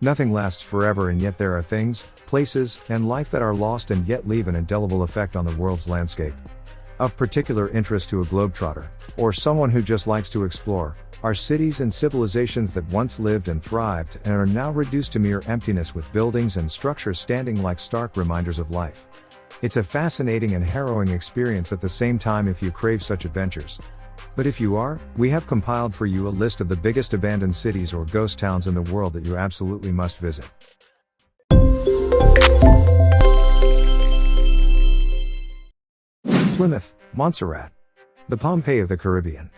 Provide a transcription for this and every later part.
Nothing lasts forever, and yet there are things, places, and life that are lost and yet leave an indelible effect on the world's landscape. Of particular interest to a globetrotter, or someone who just likes to explore, are cities and civilizations that once lived and thrived and are now reduced to mere emptiness, with buildings and structures standing like stark reminders of life. It's a fascinating and harrowing experience at the same time if you crave such adventures. But if you are, we have compiled for you a list of the biggest abandoned cities or ghost towns in the world that you absolutely must visit. Plymouth, Montserrat. The Pompeii of the Caribbean.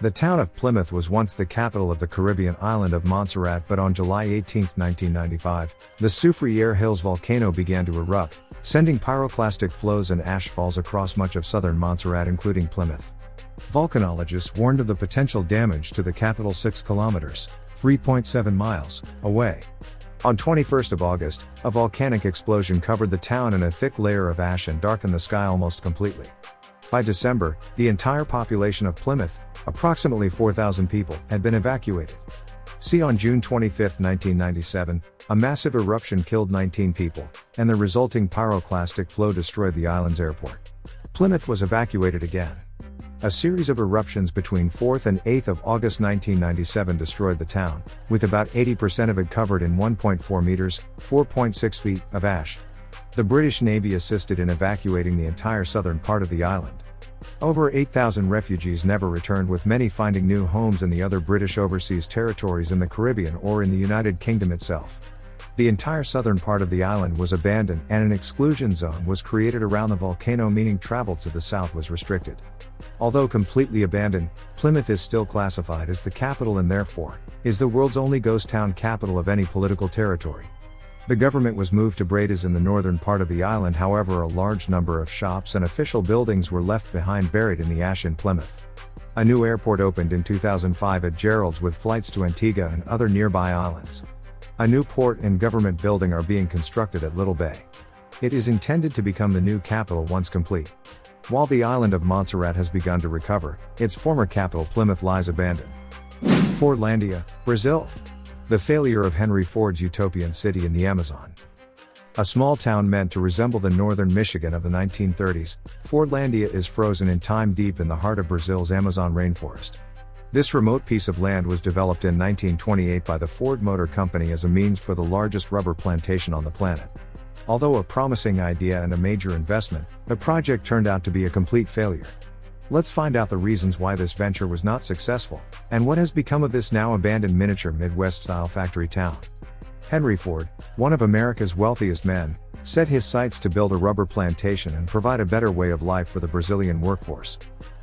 The town of Plymouth was once the capital of the Caribbean island of Montserrat, but on July 18, 1995, the Soufriere Hills volcano began to erupt, sending pyroclastic flows and ash falls across much of southern Montserrat, including Plymouth. Volcanologists warned of the potential damage to the capital 6 kilometers, 3.7 miles, away. On 21st of August, a volcanic explosion covered the town in a thick layer of ash and darkened the sky almost completely. By December, the entire population of Plymouth, approximately 4,000 people, had been evacuated. See, on June 25, 1997, a massive eruption killed 19 people, and the resulting pyroclastic flow destroyed the island's airport. Plymouth was evacuated again. A series of eruptions between 4th and 8th of August 1997 destroyed the town, with about 80% of it covered in 1.4 meters, 4.6 feet, of ash. The British Navy assisted in evacuating the entire southern part of the island. Over 8,000 refugees never returned, with many finding new homes in the other British overseas territories in the Caribbean or in the United Kingdom itself. The entire southern part of the island was abandoned, and an exclusion zone was created around the volcano, meaning travel to the south was restricted. Although completely abandoned, Plymouth is still classified as the capital and therefore is the world's only ghost town capital of any political territory. The government was moved to Breides in the northern part of the island. However, a large number of shops and official buildings were left behind, buried in the ash in Plymouth. A new airport opened in 2005 at Gerrards, with flights to Antigua and other nearby islands. A new port and government building are being constructed at Little Bay. It is intended to become the new capital once complete. While the island of Montserrat has begun to recover, its former capital Plymouth lies abandoned. Fordlandia, Brazil. The failure of Henry Ford's utopian city in the Amazon. A small town meant to resemble the northern Michigan of the 1930s, Fordlandia is frozen in time, deep in the heart of Brazil's Amazon rainforest. This remote piece of land was developed in 1928 by the Ford Motor Company as a means for the largest rubber plantation on the planet. Although a promising idea and a major investment, the project turned out to be a complete failure. Let's find out the reasons why this venture was not successful, and what has become of this now abandoned miniature Midwest-style factory town. Henry Ford, one of America's wealthiest men, set his sights to build a rubber plantation and provide a better way of life for the Brazilian workforce.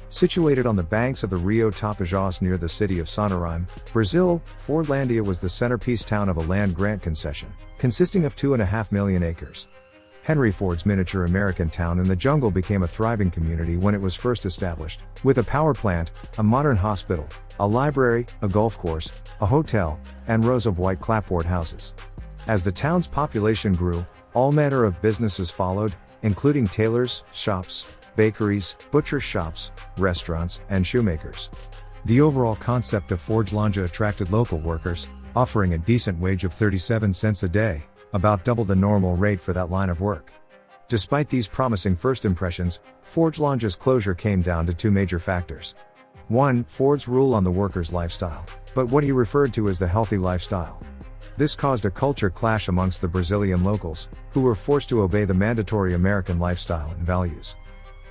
Situated on the banks of the Rio Tapajós near the city of Santarém, Brazil, Fordlandia was the centerpiece town of a land grant concession, consisting of 2.5 million acres. Henry Ford's miniature American town in the jungle became a thriving community when it was first established, with a power plant, a modern hospital, a library, a golf course, a hotel, and rows of white clapboard houses. As the town's population grew, all manner of businesses followed, including tailors' shops, bakeries, butcher shops, restaurants, and shoemakers. The overall concept of Fordlandia attracted local workers, offering a decent wage of 37 cents a day, about double the normal rate for that line of work. Despite these promising first impressions, Fordlandia's closure came down to two major factors. 1. Ford's rule on the workers' lifestyle, but what he referred to as the healthy lifestyle. This caused a culture clash amongst the Brazilian locals, who were forced to obey the mandatory American lifestyle and values.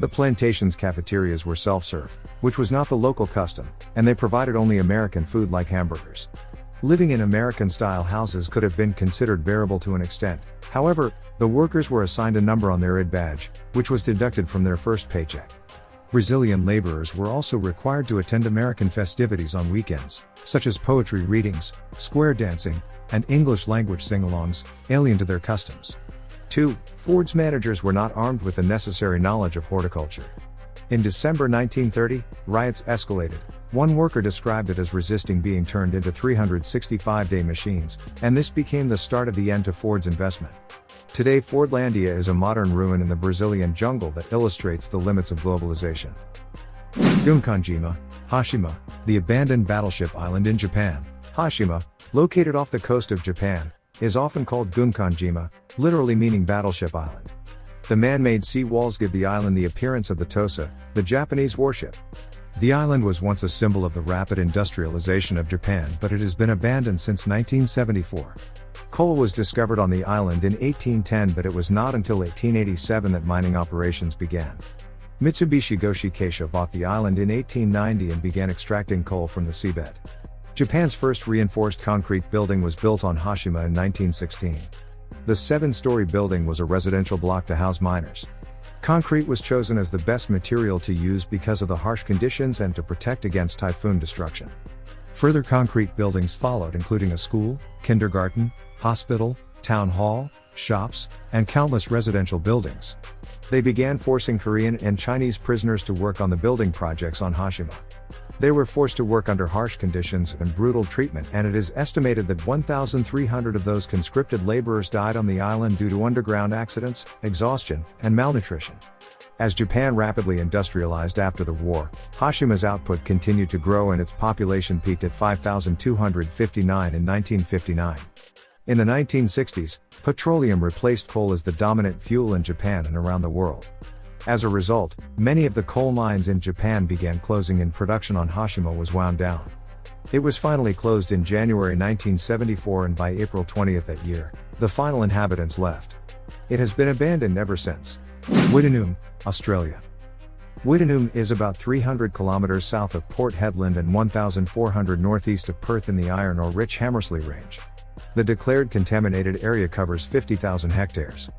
The plantation's cafeterias were self-serve, which was not the local custom, and they provided only American food like hamburgers. Living in American-style houses could have been considered bearable to an extent. However, the workers were assigned a number on their ID badge, which was deducted from their first paycheck. Brazilian laborers were also required to attend American festivities on weekends, such as poetry readings, square dancing, and English language sing-alongs, alien to their customs. 2. Ford's managers were not armed with the necessary knowledge of horticulture. In December 1930, riots escalated. One worker described it as resisting being turned into 365-day machines, and this became the start of the end to Ford's investment. Today, Fordlandia is a modern ruin in the Brazilian jungle that illustrates the limits of globalization. Gunkanjima, Hashima, the abandoned battleship island in Japan. Hashima, located off the coast of Japan, is often called Gunkanjima, literally meaning Battleship Island. The man-made sea walls give the island the appearance of the Tosa, the Japanese warship. The island was once a symbol of the rapid industrialization of Japan, but it has been abandoned since 1974. Coal was discovered on the island in 1810, but it was not until 1887 that mining operations began. Mitsubishi Goshi Keisha bought the island in 1890 and began extracting coal from the seabed. Japan's first reinforced concrete building was built on Hashima in 1916. The 7-story building was a residential block to house miners. Concrete was chosen as the best material to use because of the harsh conditions and to protect against typhoon destruction. Further concrete buildings followed, including a school, kindergarten, hospital, town hall, shops, and countless residential buildings. They began forcing Korean and Chinese prisoners to work on the building projects on Hashima. They were forced to work under harsh conditions and brutal treatment, and it is estimated that 1,300 of those conscripted laborers died on the island due to underground accidents, exhaustion, and malnutrition. As Japan rapidly industrialized after the war, Hashima's output continued to grow and its population peaked at 5,259 in 1959. In the 1960s, petroleum replaced coal as the dominant fuel in Japan and around the world. As a result, many of the coal mines in Japan began closing and production on Hashima was wound down. It was finally closed in January 1974, and by April 20 that year, the final inhabitants left. It has been abandoned ever since. Wittenoom, Australia. Wittenoom is about 300 kilometers south of Port Hedland and 1,400 northeast of Perth in the iron ore rich Hamersley Range. The declared contaminated area covers 50,000 hectares.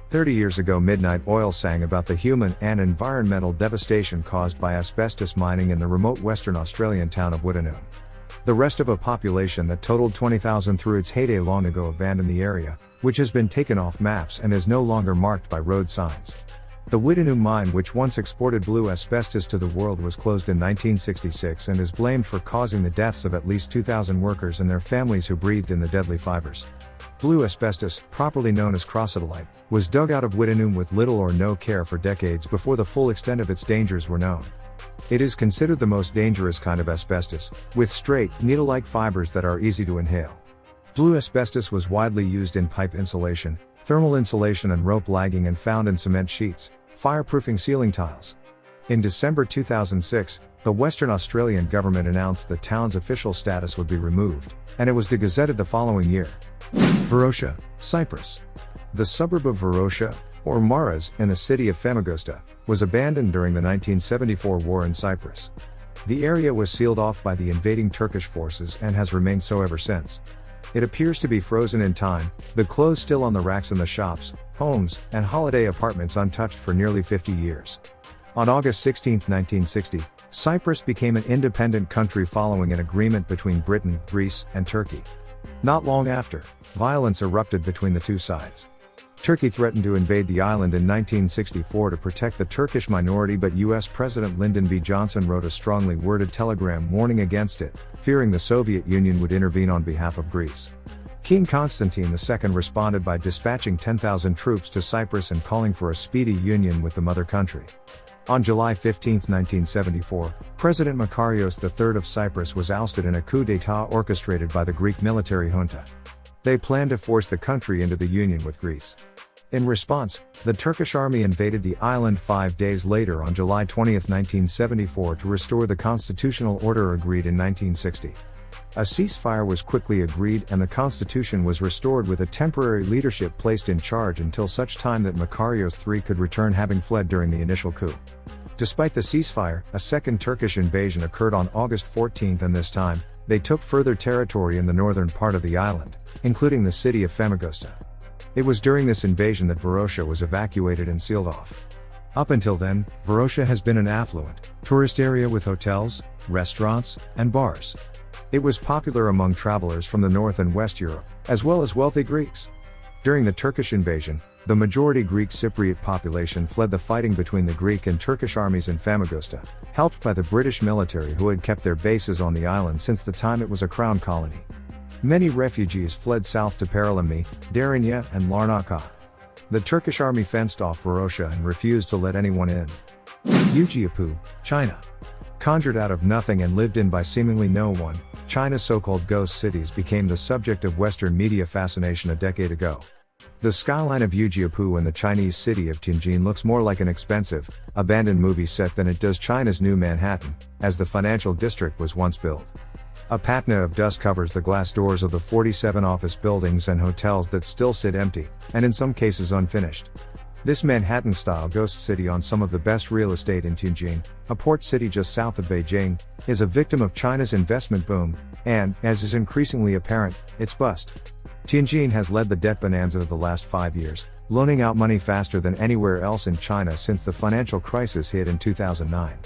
30 years ago, Midnight Oil sang about the human and environmental devastation caused by asbestos mining in the remote Western Australian town of Wittenoom. The rest of a population that totaled 20,000 through its heyday long ago abandoned the area, which has been taken off maps and is no longer marked by road signs. The Wittenoom mine, which once exported blue asbestos to the world, was closed in 1966 and is blamed for causing the deaths of at least 2,000 workers and their families who breathed in the deadly fibers. Blue asbestos, properly known as crocidolite, was dug out of Wittenoom with little or no care for decades before the full extent of its dangers were known. It is considered the most dangerous kind of asbestos, with straight, needle-like fibers that are easy to inhale. Blue asbestos was widely used in pipe insulation, thermal insulation and rope lagging, and found in cement sheets, fireproofing ceiling tiles. In December 2006, the Western Australian government announced the town's official status would be removed, and it was degazetted the following year. Varosha, Cyprus. The suburb of Varosha, or Maras, in the city of Famagusta, was abandoned during the 1974 war in Cyprus. The area was sealed off by the invading Turkish forces and has remained so ever since. It appears to be frozen in time, the clothes still on the racks in the shops, homes, and holiday apartments untouched for nearly 50 years. On August 16, 1960, Cyprus became an independent country following an agreement between Britain, Greece, and Turkey. Not long after, violence erupted between the two sides. Turkey threatened to invade the island in 1964 to protect the Turkish minority, but US President Lyndon B. Johnson wrote a strongly worded telegram warning against it, fearing the Soviet Union would intervene on behalf of Greece. King Constantine II responded by dispatching 10,000 troops to Cyprus and calling for a speedy union with the mother country. On July 15, 1974, President Makarios III of Cyprus was ousted in a coup d'état orchestrated by the Greek military junta. They planned to force the country into the union with Greece. In response, the Turkish army invaded the island 5 days later on July 20, 1974 to restore the constitutional order agreed in 1960. A ceasefire was quickly agreed and the constitution was restored with a temporary leadership placed in charge until such time that Makarios III could return, having fled during the initial coup. Despite the ceasefire, a second Turkish invasion occurred on August 14, and this time, they took further territory in the northern part of the island, including the city of Famagusta. It was during this invasion that Varosha was evacuated and sealed off. Up until then, Varosha has been an affluent, tourist area with hotels, restaurants, and bars. It was popular among travelers from the North and West Europe, as well as wealthy Greeks. During the Turkish invasion, the majority Greek Cypriot population fled the fighting between the Greek and Turkish armies in Famagusta, helped by the British military who had kept their bases on the island since the time it was a crown colony. Many refugees fled south to Paralimni, Darinya, and Larnaca. The Turkish army fenced off Varosha and refused to let anyone in. Ujiapu, China. Conjured out of nothing and lived in by seemingly no one, China's so-called ghost cities became the subject of Western media fascination a decade ago. The skyline of Ujiapu in the Chinese city of Tianjin looks more like an expensive, abandoned movie set than it does China's new Manhattan, as the financial district was once built. A patina of dust covers the glass doors of the 47 office buildings and hotels that still sit empty, and in some cases unfinished. This Manhattan-style ghost city on some of the best real estate in Tianjin, a port city just south of Beijing, is a victim of China's investment boom, and, as is increasingly apparent, its bust. Tianjin has led the debt bonanza of the last 5 years, loaning out money faster than anywhere else in China since the financial crisis hit in 2009.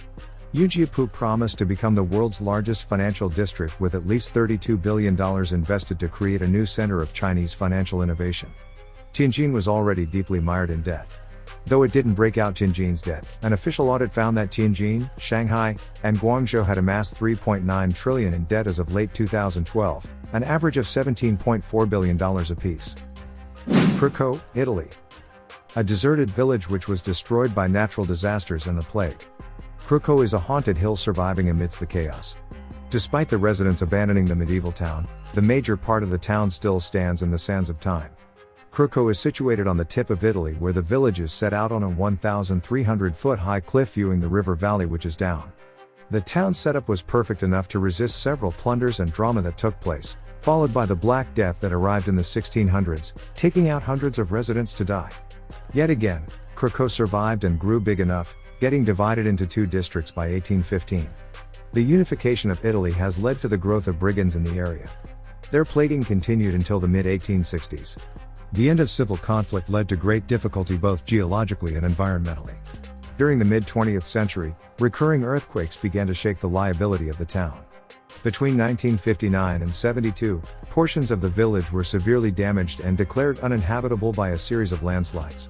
Ujiapu promised to become the world's largest financial district with at least $32 billion invested to create a new center of Chinese financial innovation. Tianjin was already deeply mired in debt. Though it didn't break out Tianjin's debt, an official audit found that Tianjin, Shanghai, and Guangzhou had amassed $3.9 trillion in debt as of late 2012, an average of $17.4 billion apiece. Krko, Italy. A deserted village which was destroyed by natural disasters and the plague. Krko is a haunted hill surviving amidst the chaos. Despite the residents abandoning the medieval town, the major part of the town still stands in the sands of time. Krko is situated on the tip of Italy where the village is set out on a 1,300-foot high cliff viewing the river valley which is down. The town setup was perfect enough to resist several plunders and drama that took place, followed by the Black Death that arrived in the 1600s, taking out hundreds of residents to die. Yet again, Krko survived and grew big enough, getting divided into 2 districts by 1815. The unification of Italy has led to the growth of brigands in the area. Their plaguing continued until the mid-1860s. The end of civil conflict led to great difficulty both geologically and environmentally. During the mid-20th century, recurring earthquakes began to shake the liability of the town. Between 1959 and 72, portions of the village were severely damaged and declared uninhabitable by a series of landslides.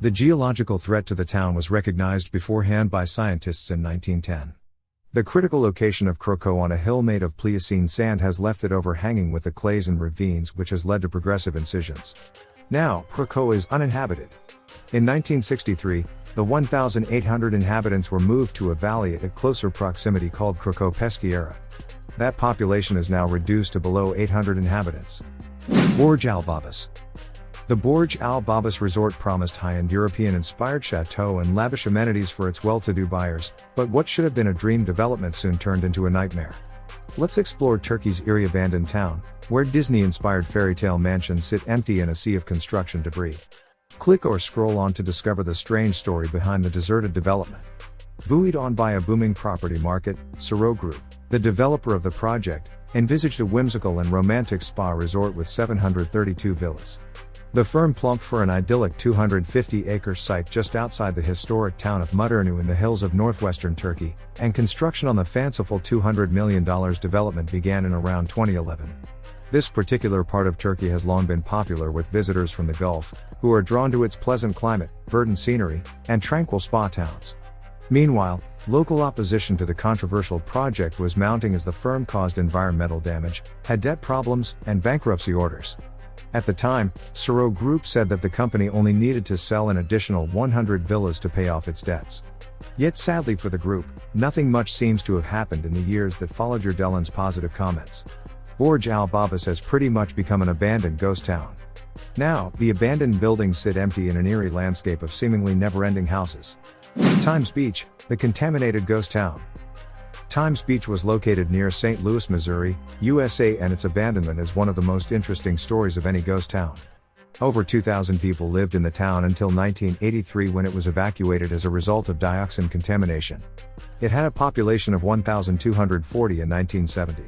The geological threat to the town was recognized beforehand by scientists in 1910. The critical location of Krko on a hill made of Pliocene sand has left it overhanging with the clays and ravines, which has led to progressive incisions. Now, Krko is uninhabited. In 1963, the 1,800 inhabitants were moved to a valley at closer proximity called Krko Peschiera. That population is now reduced to below 800 inhabitants. Borj Al Babas. The Borj Al Babas resort promised high-end European-inspired chateau and lavish amenities for its well-to-do buyers, but what should have been a dream development soon turned into a nightmare. Let's explore Turkey's eerie abandoned town, where Disney-inspired fairy tale mansions sit empty in a sea of construction debris. Click or scroll on to discover the strange story behind the deserted development. Buoyed on by a booming property market, Suro Group, the developer of the project, envisaged a whimsical and romantic spa resort with 732 villas. The firm plumped for an idyllic 250-acre site just outside the historic town of Mudurnu in the hills of northwestern Turkey, and construction on the fanciful $200 million development began in around 2011. This particular part of Turkey has long been popular with visitors from the Gulf, who are drawn to its pleasant climate, verdant scenery, and tranquil spa towns. Meanwhile, local opposition to the controversial project was mounting as the firm caused environmental damage, had debt problems, and bankruptcy orders. At the time, Suro Group said that the company only needed to sell an additional 100 villas to pay off its debts. Yet sadly for the group, nothing much seems to have happened in the years that followed Yurdelin's positive comments. Borj Al Babas has pretty much become an abandoned ghost town. Now, the abandoned buildings sit empty in an eerie landscape of seemingly never-ending houses. Times Beach, the contaminated ghost town. Times Beach was located near St. Louis, Missouri, USA, and its abandonment is one of the most interesting stories of any ghost town. Over 2,000 people lived in the town until 1983 when it was evacuated as a result of dioxin contamination. It had a population of 1,240 in 1970.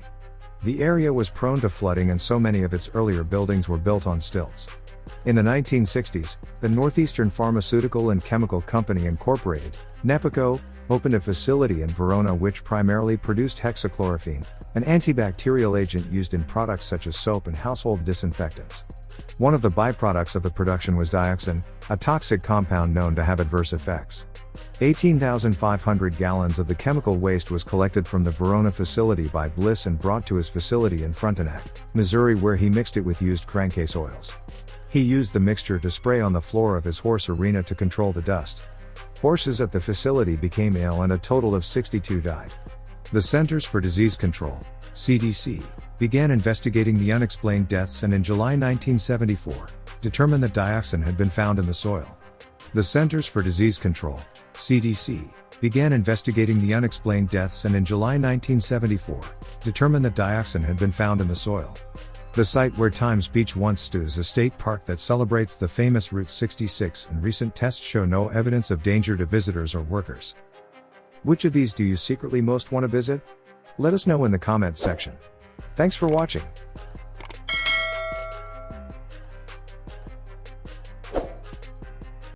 The area was prone to flooding and so many of its earlier buildings were built on stilts. In the 1960s, the Northeastern Pharmaceutical and Chemical Company Incorporated, NEPCO, opened a facility in Verona which primarily produced hexachlorophene, an antibacterial agent used in products such as soap and household disinfectants. One of the byproducts of the production was dioxin, a toxic compound known to have adverse effects. 18,500 gallons of the chemical waste was collected from the Verona facility by Bliss and brought to his facility in Frontenac, Missouri, where he mixed it with used crankcase oils. He used the mixture to spray on the floor of his horse arena to control the dust. Horses at the facility became ill and a total of 62 died. The Centers for Disease Control, CDC, began investigating the unexplained deaths and in July 1974, determined that dioxin had been found in the soil. The Centers for Disease Control, CDC, began investigating the unexplained deaths and in July 1974, determined that dioxin had been found in the soil. The site where Times Beach once stood is a state park that celebrates the famous Route 66, and recent tests show no evidence of danger to visitors or workers. Which of these do you secretly most want to visit? Let us know in the comments section. Thanks for watching.